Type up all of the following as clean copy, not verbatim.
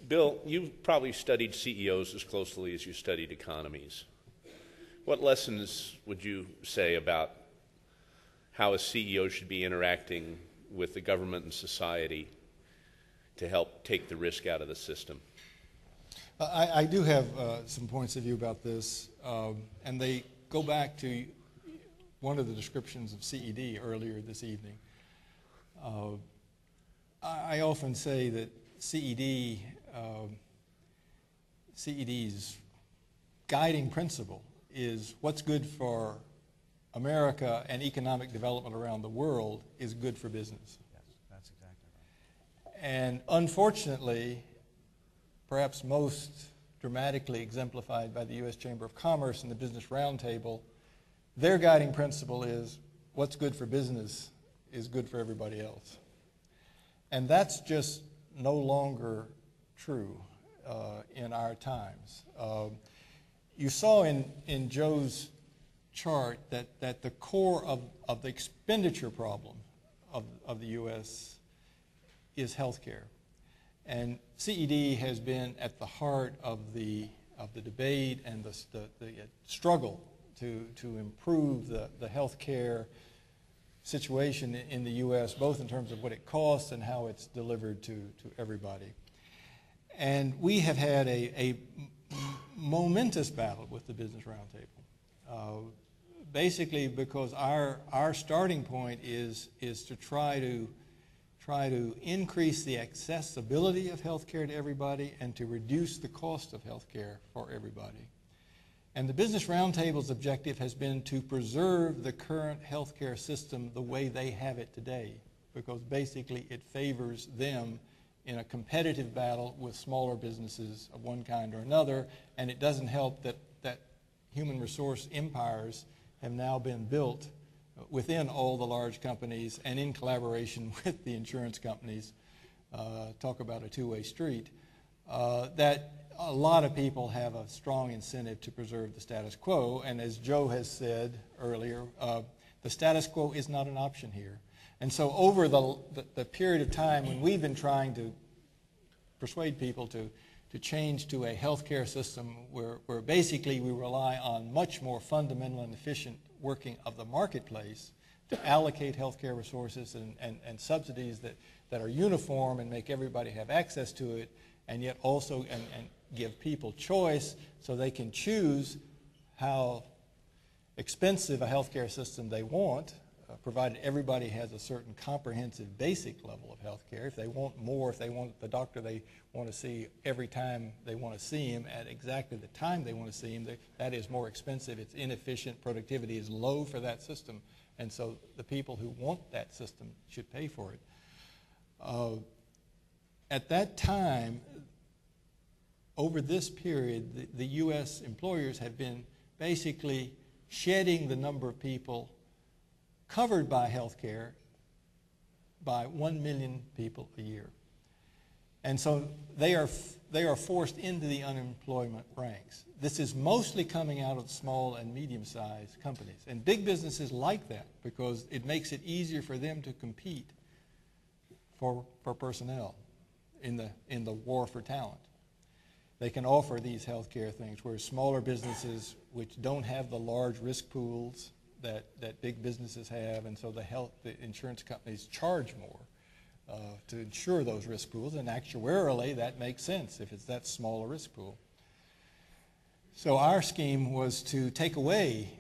Bill, you've probably studied CEOs as closely as you studied economies. What lessons would you say about how a CEO should be interacting with the government and society to help take the risk out of the system? I do have some points of view about this, and they go back to one of the descriptions of CED earlier this evening. I often say that CED's guiding principle is what's good for America and economic development around the world is good for business. Yes, that's exactly right. And unfortunately, perhaps most dramatically exemplified by the U.S. Chamber of Commerce and the Business Roundtable, their guiding principle is what's good for business is good for everybody else. And that's just no longer true in our times. You saw in Joe's chart that the core of the expenditure problem of the U.S. is healthcare. And CED has been at the heart of the debate and the struggle to improve the healthcare situation in the U.S., both in terms of what it costs and how it's delivered to everybody. And we have had a momentous battle with the Business Roundtable, basically because our starting point is to try to increase the accessibility of healthcare to everybody and to reduce the cost of healthcare for everybody. And the Business Roundtable's objective has been to preserve the current healthcare system the way they have it today, because basically it favors them in a competitive battle with smaller businesses of one kind or another, and it doesn't help that human resource empires have now been built within all the large companies and in collaboration with the insurance companies, talk about a two-way street, that a lot of people have a strong incentive to preserve the status quo. And as Joe has said earlier, the status quo is not an option here. And so over the period of time when we've been trying to persuade people to change to a healthcare system where basically we rely on much more fundamental and efficient working of the marketplace to allocate healthcare resources and subsidies that are uniform and make everybody have access to it, and yet also and give people choice so they can choose how expensive a healthcare system they want, provided everybody has a certain comprehensive basic level of health care. If they want more, if they want the doctor they want to see every time they want to see him at exactly the time they want to see him, that is more expensive, it's inefficient, productivity is low for that system, and so the people who want that system should pay for it. At that time, over this period, the U.S. employers have been basically shedding the number of people covered by health care by 1 million people a year. And so they are forced into the unemployment ranks. This is mostly coming out of small and medium-sized companies. And big businesses like that because it makes it easier for them to compete for personnel in the war for talent. They can offer these health care things, whereas smaller businesses which don't have the large risk pools that big businesses have, and so the insurance companies charge more to insure those risk pools, and actuarially that makes sense if it's that small a risk pool. So our scheme was to take away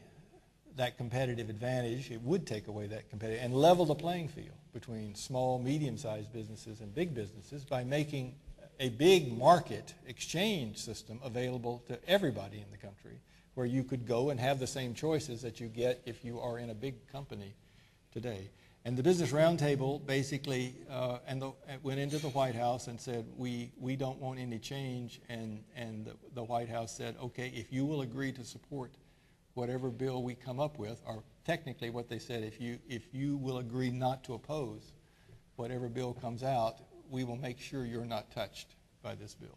that competitive advantage. It would take away that competitive and level the playing field between small, medium-sized businesses and big businesses by making a big market exchange system available to everybody in the country, where you could go and have the same choices that you get if you are in a big company today. And the Business Roundtable basically went into the White House and said, we don't want any change, and the White House said, okay, if you will agree to support whatever bill we come up with, or technically what they said, if you will agree not to oppose whatever bill comes out, we will make sure you're not touched by this bill.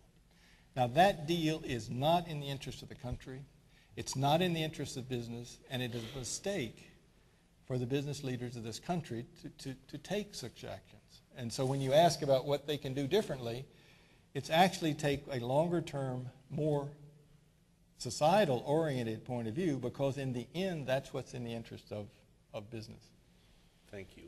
Now that deal is not in the interest of the country. It's not in the interest of business, and it is a mistake for the business leaders of this country to take such actions. And so when you ask about what they can do differently, It's actually take a longer term, more societal oriented point of view, because in the end, that's what's in the interest of business. Thank you.